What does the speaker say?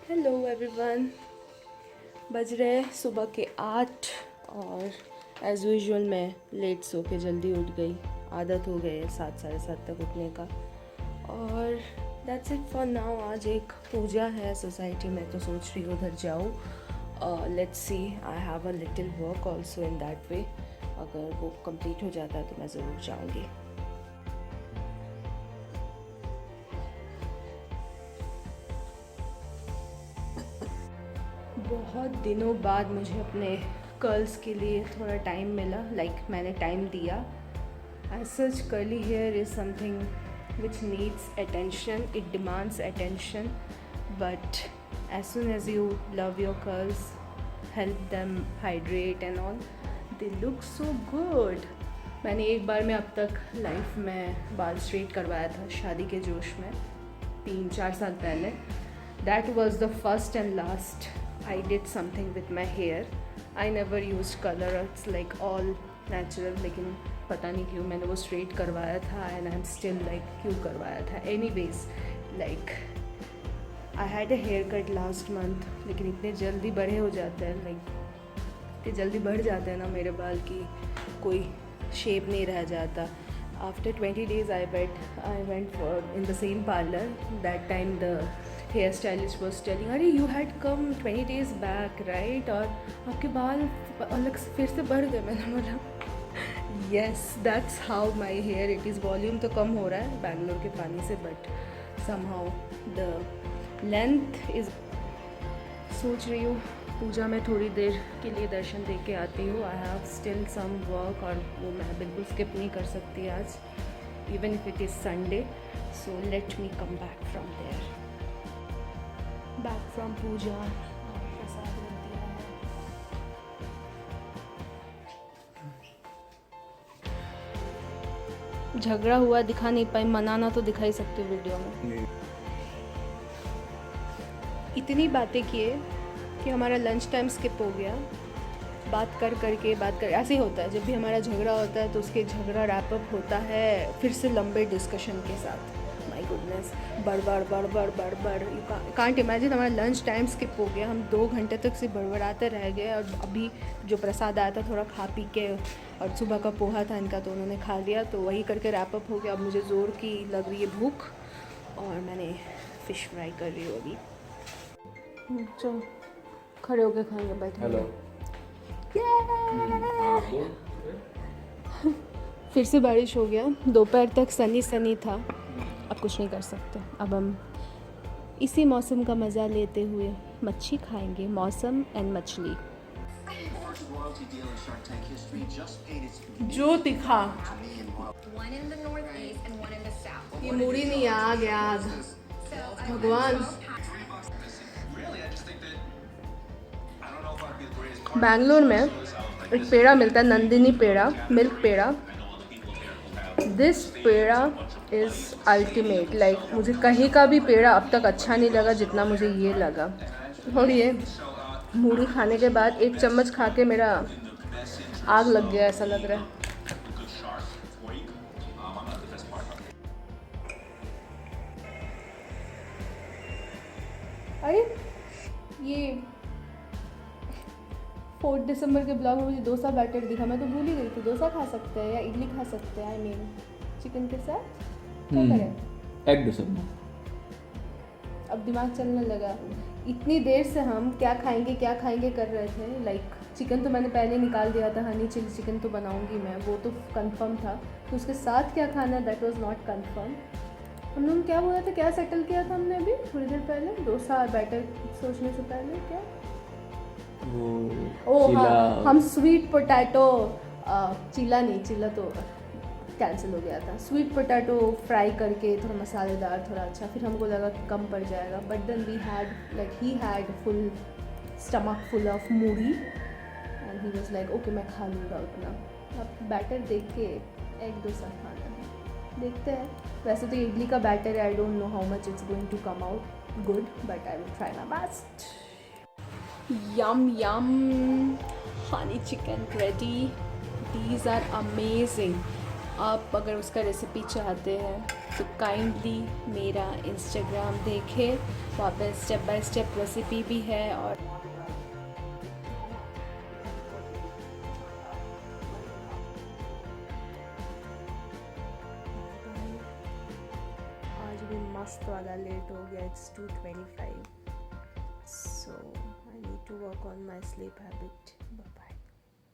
Hello everyone. बज रहे सुबह के 8 और एज़ यूजुअल मैं लेट सो के जल्दी उठ गई। आदत हो गई है 7 साढ़े 7 तक उठने का। और दैट्स इट फॉर नाउ। आज एक पूजा है सोसाइटी में तो सोच रही हूँ उधर जाऊँ। Let's see, I have a little work also in that way. अगर वो कंप्लीट हो जाता है तो मैं ज़रूर जाऊँगी। बहुत दिनों बाद मुझे अपने कर्ल्स के लिए थोड़ा टाइम मिला। मैंने टाइम दिया। As such curly hair is something which needs attention, it demands attention, but as soon as you love your curls, help them hydrate and all, they look so good. मैंने एक बार में अब तक life में बाल straight करवाया था शादी के जोश में 3-4 साल पहले। That was the first and last I did something with my hair. I never used color. It's like all natural. लेकिन पता नहीं क्यों मैंने वो straight करवाया था and I'm still like क्यों करवाया था. Anyways, like I had a haircut last month. लेकिन इतने जल्दी बड़े हो जाते हैं, like इतने जल्दी बढ़ जाते हैं ना मेरे बाल की कोई shape नहीं रह जाता. After 20 days I went for in the same parlor. That time the hair stylist was telling, अरे you had come 20 days back right, और आपके बाल अलग से फिर से बढ़ गए। मैंने बोला yes, that's how my hair it is. Volume तो कम हो रहा है बैंगलोर के पानी से, but somehow the length is. सोच रही हूँ पूजा में थोड़ी देर के लिए दर्शन दे के आती हूँ। I have still some work और वो मैं बिल्कुल स्किप नहीं कर सकती आज, even if it is Sunday. So let me come back from there, back from puja. प्रसाद रख दिया है। झगड़ा हुआ दिखा नहीं पाई, मनाना तो दिखा ही सकती हूँ वीडियो में। इतनी बातें किए कि हमारा लंच टाइम स्किप हो गया। बात कर ऐसे ही होता है जब भी हमारा झगड़ा होता है, तो उसके झगड़ा रैपअप होता है फिर से लंबे डिस्कशन के साथ। माय गुडनेस, बड़बड़ यू कांट इमेजिन। हमारा लंच टाइम स्किप हो गया, हम 2 घंटे तक सिर्फ बड़बड़ाते रह गए। और अभी जो प्रसाद आया था थोड़ा खा पी के, और सुबह का पोहा था इनका तो उन्होंने खा लिया, तो वही करके रैपअप हो गया। अब मुझे ज़ोर की लग रही है भूख और मैंने फ़िश फ्राई कर रही हूँ अभी। चलो खड़े होके खाएंगे, बैठे। हेलो, फिर से बारिश हो गया। दोपहर तक सनी था, अब कुछ नहीं कर सकते। अब हम इसी मौसम का मज़ा लेते हुए मच्छी खाएंगे। मौसम एंड मछली। जो दिखा ये मूड़ी नहीं, आग आग भगवान। बैंगलोर में एक पेड़ा मिलता है, Nandini peda, milk peda. This peda is ultimate. Like मुझे कहीं का भी पेड़ा अब तक अच्छा नहीं लगा जितना मुझे ये लगा। और ये मूढ़ी खाने के बाद 1 चम्मच खा के मेरा आग लग गया ऐसा लग रहा है। अरे ये 4 दिसंबर के ब्लॉग में मुझे डोसा बैटर दिखा, मैं तो भूल ही गई थी। डोसा खा सकते हैं या इडली खा सकते हैं, आई मीन चिकन के साथ क्या करें। एग डोसा अब दिमाग चलने लगा। इतनी देर से हम क्या खाएंगे कर रहे थे। लाइक चिकन तो मैंने पहले निकाल दिया था, हनी चिली चिकन तो बनाऊंगी मैं, वो तो कंफर्म था। तो उसके साथ क्या खाना, दैट वाज नॉट कंफर्म। हम लोग क्या बोला था, क्या सेटल किया था हमने अभी थोड़ी देर पहले, डोसा बैटर सोचने से पहले क्या, हाँ, हम स्वीट पोटैटो, चीला नहीं, चीला तो कैंसिल हो गया था। स्वीट पोटैटो फ्राई करके थोड़ा मसालेदार, थोड़ा अच्छा। फिर हमको लगा कि कम पड़ जाएगा, but then we had like he had full stomach full of muri and he was like okay मैं खा लूँगा उतना। अब बैटर देख के एग डोसा खाना है, देखते हैं। वैसे तो इडली का बैटर है, I don't know how much it's going to come out good, but I will try my best. Yum honey chicken ready. These are amazing. आप अगर उसका रेसिपी चाहते हैं तो काइंडली मेरा इंस्टाग्राम देखें, वहाँ पे स्टेप बाय स्टेप रेसिपी भी है। और आज भी मस्त वाला लेट हो गया, it's 2:25, so I need to work on my sleep habit. Bye bye.